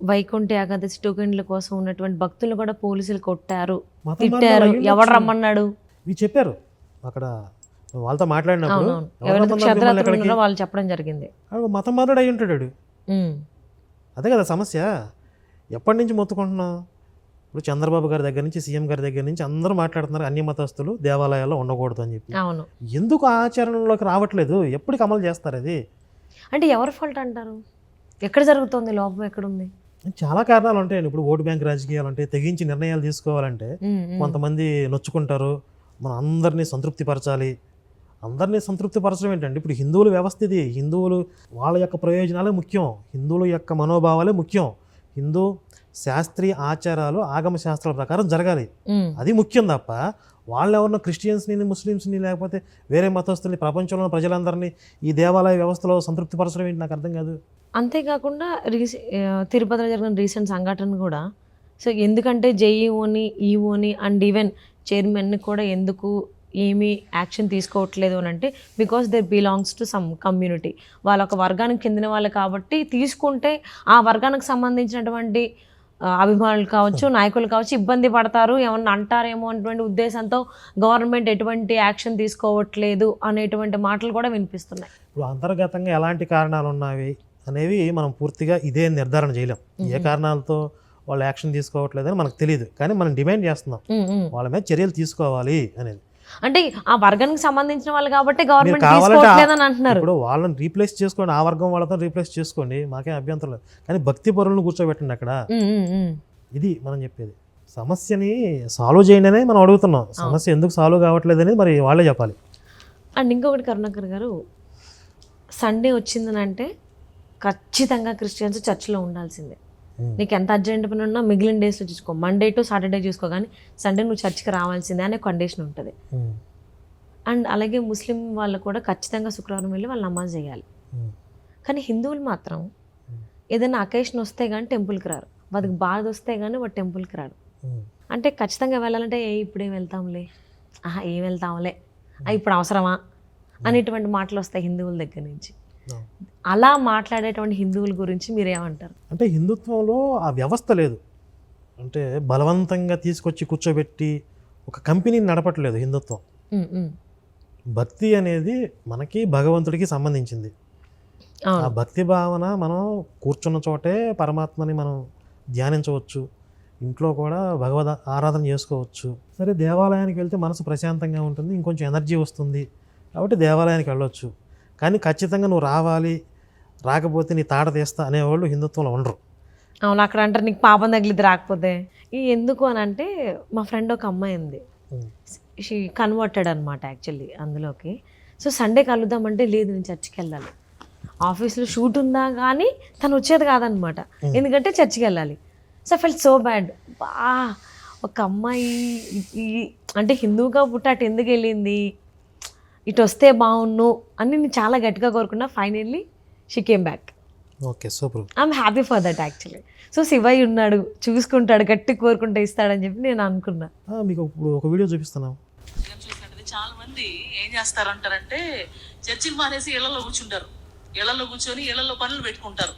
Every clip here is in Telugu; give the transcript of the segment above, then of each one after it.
వైకుంఠ ఏకాదశి టోకెన్ల కోసం ఉన్నటువంటి భక్తులు కూడా పోలీసులు కొట్టారు, మతం తిట్టారు. మార్పులు ఎవడు అయ్యుండొచ్చు. రమ్మన్నాడు? ఇవి చెప్పారు అక్కడ వాళ్ళతో మాట్లాడినప్పుడు. అవునవును, ఎవరు ఎవరైతే రమ్మన్నారు మిమ్మల్ని క్షద్రాత్రులు ఎక్కడికి? ఉన్నారో వాళ్ళు చెప్పడం జరిగింది. ఆడు మతం మారుడు అయి ఉంటాడు వాడు. ఉమ్, అదే కదా సమస్య. ఎప్పటి నుంచి మొత్తుకుంటున్నాం? ఇప్పుడు చంద్రబాబు గారి దగ్గర నుంచి సీఎం గారి దగ్గర నుంచి అందరూ మాట్లాడుతున్నారు అన్య మతస్థులు దేవాలయాల్లో ఉండకూడదు అని చెప్పి. అవును. ఎందుకు ఆచరణలోకి రావట్లేదు? ఎప్పటికి అమలు చేస్తారు అది? అంటే ఎవరి ఫాల్ట్ అంటారు? ఎక్కడ జరుగుతుంది లోపం, ఎక్కడుంది? చాలా కారణాలు ఉంటాయండి. ఇప్పుడు ఓటు బ్యాంక్ రాజకీయాలు అంటే తెగించి నిర్ణయాలు తీసుకోవాలంటే కొంతమంది నొచ్చుకుంటారు. మనం అందరినీ సంతృప్తి పరచాలి. అందరినీ సంతృప్తి పరచడం ఏంటంటే ఇప్పుడు హిందువుల వ్యవస్థ ఇది. హిందువులు వాళ్ళ యొక్క ప్రయోజనాలే ముఖ్యం, హిందువుల యొక్క మనోభావాలే ముఖ్యం. హిందూ శాస్త్రీయ ఆచారాలు ఆగమ శాస్త్రాల ప్రకారం జరగాలి, అది ముఖ్యం తప్ప వాళ్ళు ఎవరినో క్రిస్టియన్స్ని ముస్లిమ్స్ని లేకపోతే వేరే మతస్థుల్ని ప్రపంచంలో ప్రజలందరినీ ఈ దేవాలయ వ్యవస్థలో సంతృప్తి పరచడం ఏంటి నాకు అర్థం కాదు. అంతేకాకుండా తిరుపతిలో జరిగిన రీసెంట్ సంఘటన కూడా, సో ఎందుకంటే జేఈఓని ఈఓని అండ్ ఈవెన్ చైర్మన్ని కూడా ఎందుకు ఏమీ యాక్షన్ తీసుకోవట్లేదు అని అంటే because they belongs to some community, వాళ్ళ ఒక వర్గానికి చెందిన వాళ్ళు కాబట్టి తీసుకుంటే ఆ వర్గానికి సంబంధించినటువంటి అభిమానులు కావచ్చు, నాయకులు కావచ్చు ఇబ్బంది పడతారు, ఏమన్నా అంటారేమో అనేటువంటి ఉద్దేశంతో గవర్నమెంట్ ఎటువంటి యాక్షన్ తీసుకోవట్లేదు అనేటువంటి మాటలు కూడా వినిపిస్తున్నాయి. ఇప్పుడు అంతర్గతంగా ఎలాంటి కారణాలు ఉన్నవి అనేవి మనం పూర్తిగా ఇదే నిర్ధారణ చేయలేం. ఏ కారణాలతో వాళ్ళు యాక్షన్ తీసుకోవట్లేదని మనకు తెలియదు, కానీ మనం డిమాండ్ చేస్తున్నాం వాళ్ళ మీద చర్యలు తీసుకోవాలి అనేది. అంటే ఆ వర్గానికి సంబంధించిన వాళ్ళు కాబట్టి గవర్నమెంట్ కావాలంటే తీసుకోవట్లేదని అంటున్నారు. ఇప్పుడు వాళ్ళని రీప్లేస్ చేసుకోండి, ఆ వర్గం వాళ్ళతో రీప్లేస్ చేసుకోండి, మాకేం అభ్యంతరం లేదు, కానీ భక్తి పరులను కూర్చోబెట్టండి అక్కడ. ఇది మనం చెప్పేది. సమస్యని సాల్వ్ చేయండి అనే మనం అడుగుతున్నాం. సమస్య ఎందుకు సాల్వ్ కావట్లేదు అనేది మరి వాళ్ళే చెప్పాలి. అండ్ ఇంకొకటి కరుణాకర్ గారు, సండే వచ్చిందని అంటే ఖచ్చితంగా క్రిస్టియన్స్ చర్చిలో ఉండాల్సిందే. నీకు ఎంత అర్జెంట్ పని ఉన్నా మిగిలిన డేస్లో చూసుకో, మండే టు సాటర్డే చూసుకో, కానీ సండే నువ్వు చర్చికి రావాల్సిందే అనే కండిషన్ ఉంటుంది. అండ్ అలాగే ముస్లిం వాళ్ళు కూడా ఖచ్చితంగా శుక్రవారం వెళ్ళి వాళ్ళు నమాజ్ చేయాలి. కానీ హిందువులు మాత్రం ఏదైనా అకేషన్ వస్తే కానీ టెంపుల్కి రారు, వాడికి బాధ వస్తే కానీ వాడు టెంపుల్కి రాడు. అంటే ఖచ్చితంగా వెళ్ళాలంటే ఇప్పుడేం వెళ్తాంలే, ఏం వెళ్తాంలే, ఇప్పుడు అవసరమా అనేటువంటి మాటలు వస్తాయి హిందువుల దగ్గర నుంచి. అలా మాట్లాడేటువంటి హిందువుల గురించి మీరేమంటారు? అంటే హిందుత్వంలో ఆ వ్యవస్థ లేదు. అంటే బలవంతంగా తీసుకొచ్చి కూర్చోబెట్టి ఒక కంపెనీని నడపట్లేదు హిందుత్వం. భక్తి అనేది మనకి భగవంతుడికి సంబంధించింది. ఆ భక్తి భావన మనం కూర్చున్న చోటే పరమాత్మని మనం ధ్యానించవచ్చు, ఇంట్లో కూడా భగవద్ ఆరాధన చేసుకోవచ్చు. సరే, దేవాలయానికి వెళ్తే మనసు ప్రశాంతంగా ఉంటుంది, ఇంకొంచెం ఎనర్జీ వస్తుంది కాబట్టి దేవాలయానికి వెళ్ళొచ్చు. కానీ ఖచ్చితంగా నువ్వు రావాలి, రాకపోతే నీ తాట తీస్తా అనేవాళ్ళు హిందుత్వంలో ఉండరు. అవును, అక్కడ అంటారు నీకు పాపం తగిలిది రాకపోతే. ఎందుకు అని అంటే మా ఫ్రెండ్ ఒక అమ్మాయి ఉంది, షీ కన్వర్టెడ్ అనమాట యాక్చువల్లీ అందులోకి. సో సండే కలుద్దామంటే లేదు నేను చర్చికి వెళ్ళాలి, ఆఫీస్లో షూట్ ఉందా కానీ తను వచ్చేది కాదనమాట, ఎందుకంటే చర్చికి వెళ్ళాలి. So felt so bad. ఒక అమ్మాయి అంటే హిందువుగా పుట్టి అటు ఎందుకు వెళ్ళింది, ఇటు వస్తే బాగున్ను అని నేను చాలా గట్టిగా కోరుకున్నా. Finally she came back. Okay, super. I'm happy for that actually. So Shivayya ఉన్నాడు, చూసుకుంటాడు, గట్టి కోరుకుంటే ఇస్తాడని చెప్పి నేను అనుకున్నా. మీకు ఇప్పుడు ఒక వీడియో చూపిస్తున్నాం. చాలా మంది ఏం చేస్తారంటారంటే చర్చిలు మానేసి ఇళ్లలో కూర్చుంటారు, ఇళ్లలో కూర్చొని ఇళ్లలో పనులు పెట్టుకుంటారు.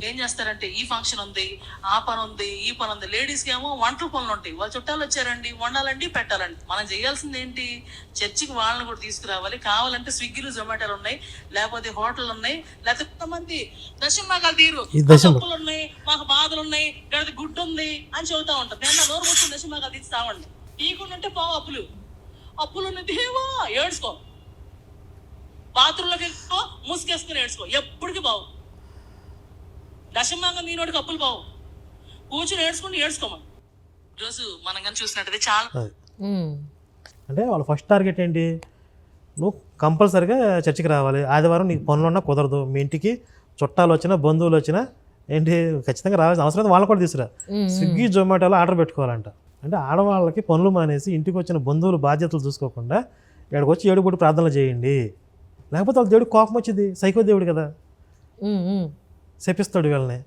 ఏం చేస్తారంటే ఈ ఫంక్షన్ ఉంది, ఆ పని ఉంది, ఈ పని ఉంది. లేడీస్కి ఏమో వంటల పనులు ఉంటాయి, వాళ్ళ చుట్టాలు వచ్చారండి వండాలండి పెట్టాలండి. మనం చేయాల్సింది ఏంటి, చర్చికి వాళ్ళని కూడా తీసుకురావాలి. కావాలంటే స్విగ్గీలు జొమాటోలు ఉన్నాయి, లేకపోతే హోటల్ ఉన్నాయి, లేకపోతే కొంతమంది దశమాకాలు తీరు అప్పులు ఉన్నాయి, మాకు బాధలు ఉన్నాయి, గడిది గుడ్డు ఉంది అని చెబుతా ఉంటారు. నేను నోరు వచ్చి దశమాకాలు తీస్తామండి, తీయకుండాంటే పావు అప్పులు ఉన్న దేవా ఏడ్చుకో, బాత్రూంలోకి వెళ్ళిపో ముసుగేసుకుని ఏడ్చుకో, ఎప్పటికీ బావు. దశమాంగం దీనోడికి అప్పులు బావు, కూర్చుని ఏడ్చుకోమని. ఈరోజు మనం కానీ చూసినట్టయితే చాలా అంటే వాళ్ళ ఫస్ట్ టార్గెట్ ఏంటి, నువ్వు కంపల్సరీగా చర్చికి రావాలి, ఆదివారం నీకు పనులు ఉన్నా కుదరదు, మీ ఇంటికి చుట్టాలు వచ్చినా బంధువులు వచ్చినా ఏంటి ఖచ్చితంగా రావాల్సిన అవసరం వాళ్ళని కూడా తీసుకురా. స్విగ్గీ జొమాటోలో ఆర్డర్ పెట్టుకోవాలంట. అంటే ఆడవాళ్ళకి పనులు మానేసి ఇంటికి వచ్చిన బంధువులు బాధ్యతలు చూసుకోకుండా ఇక్కడికి వచ్చి ఏడుపుడు ప్రార్థనలు చేయండి, లేకపోతే వాళ్ళ దేవుడికి కోపం వచ్చింది, సైకో దేవుడు కదా, శపిస్తాడు వీళ్ళని.